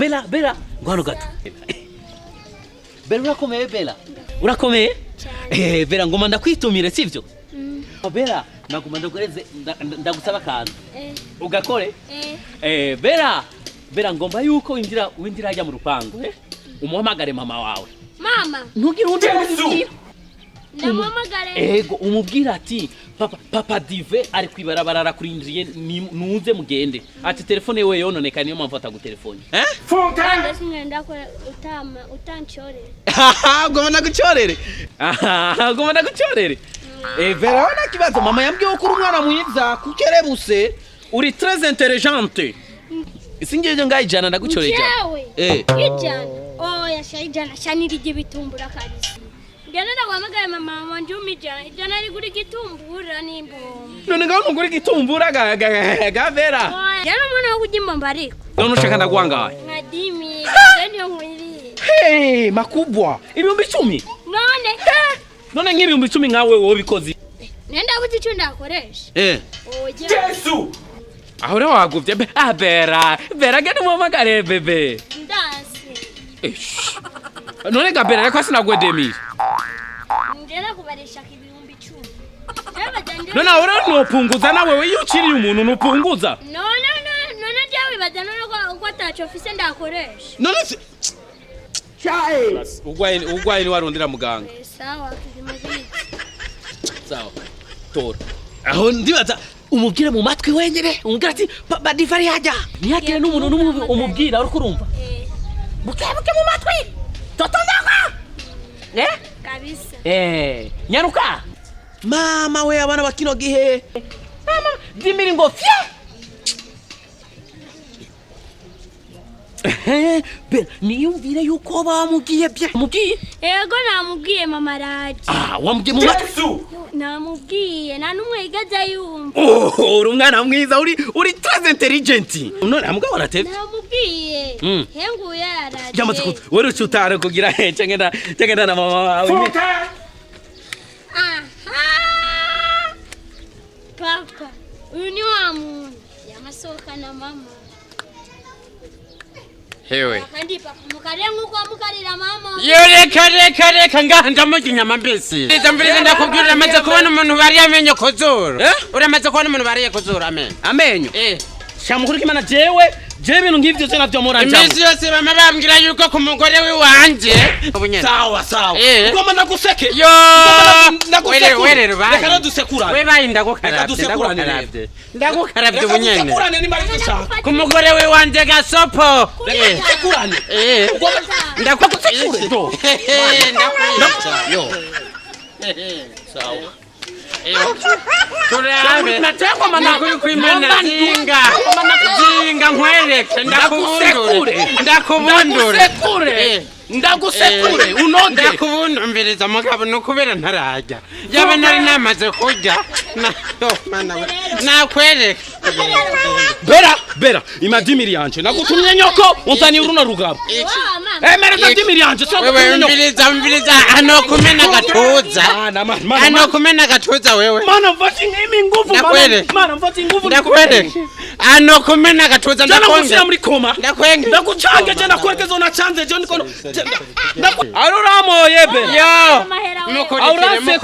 Bella ngwano gato. Bella urakomeye Bella. Urakomeye? Bella ngoma ndakwitumire sivyo? Bella naguma ndagoreze ndagusaba kantu. Ugakore? Bella ngomba yuko winjira ajya mu rupango umuhamagare mama wawe. Mama Ntugire undi Yesu. Namamagare. Ego umubwira ati papa Dive ari kwibarabara arakurindiriye nuze mugende. Ati telefone yewe yononeka niyo mpamvu atagutelefone. Funka. Ndetse ngenda ko utanchorere. Goma naguchorere. Goma naguchorere. Bella wana kibazo mama yambwiye ko uri umwana mwiza kukerebuse uri très intelligente. Isingeje ngayijana ndaguchoreye. Ijana. Oh yashayijana shanirije bitumbura karisi. Ngenda kwamagara mama wanje umijana ari kuri gitumbura nimbo. None ngaho nguri gitumbura ga Bella. Yano mwana kujimba mbariko. None ushaka ndagwanga. Ngadimi ndio mwili. Hey makubwa. Ibihumbi 10. None. None nk'ibihumbi 10 nkawe wowe bikozi. Nenda kuti cyo ndakoresha. Oje. Yesu. Aho rero waguvye Bella gani mwamagare bebe. Ndasi. None ga Bella ko sinagwedemi. Ngera kubarisha ibihumbi 10. None aho rero nopunguza nawe we yuciriye umuntu nopunguza. None jawe badana ko atacho ofise ndakoresha. None Chae. Ugwaye ni warondera muganga. Sawa kizimazi. Sawa. Tora. Aho ndibaza umubwire mu matwi wenyere umubwira ati Badivari hajya. Ntiyagire n'umuntu umubwira uri kurumva. Buke mu matwi. Totondaka. Kabisa. Nyaruka. Mama we abana bakino gihe. Mama dimiri ngo fye. Bella niyumvire yuko bamugiye bye. Mugiye? Ego namubwiye mama raje. Wamubwiye mu matwi? Namubwiye nanumwe igaza yumva. Uri umwana mwiza uri très intelligent. None amugabo aratevye. Namubwiye. Henguye yaraje. Yamaze ko wari ucutara kugira cengenda na mama wawe. Papa, uyu ni wa muntu yamasoka na mama. Hewe. Kandi papa mukarenga uko mukarira mama. Reka ngahanja mu kinyama mbese. Ndamviriza ndakubwira amaze kubona umuntu bari amenyo kozora. Uramaze kubona umuntu bari kozora amenyo. Shamukuru kimana jewe ibintu ngivyo cyo navyo muranja. Imezi yose bama bambwira yuko ku mugore we wanje. Sawa. Ugomba ndaguseke. Were Reka nadusekurane. We bayi ndagukarabye. Ndagukarabye ubunyene. Sekurane ni mari gushaka. Ku mugore we wanje gasopo. Sekurane. Ndakusekure. Ndakwica. Yo. Sawa. Turabe. Nateko manakuri kwimana Jinga nkwereke ndagusekure unonde ndakubunumviriza mugabo nukubera ntarajya yabe nari namaze kujya mana we nakwereke Bella imadimiri yanje nagutumye nyoko unzani uruna rugabo mereza dimiri yanje so wewe umviriza hano kumena gatuza wewe mana mfati ngimi nguvu mana mfati nguvu ndakwereke hano kumena gatuza ndakwenge muri koma ndakwenge ndagucanga je nakwerekeza unachanze je niko aruramo yebe yo mukurikire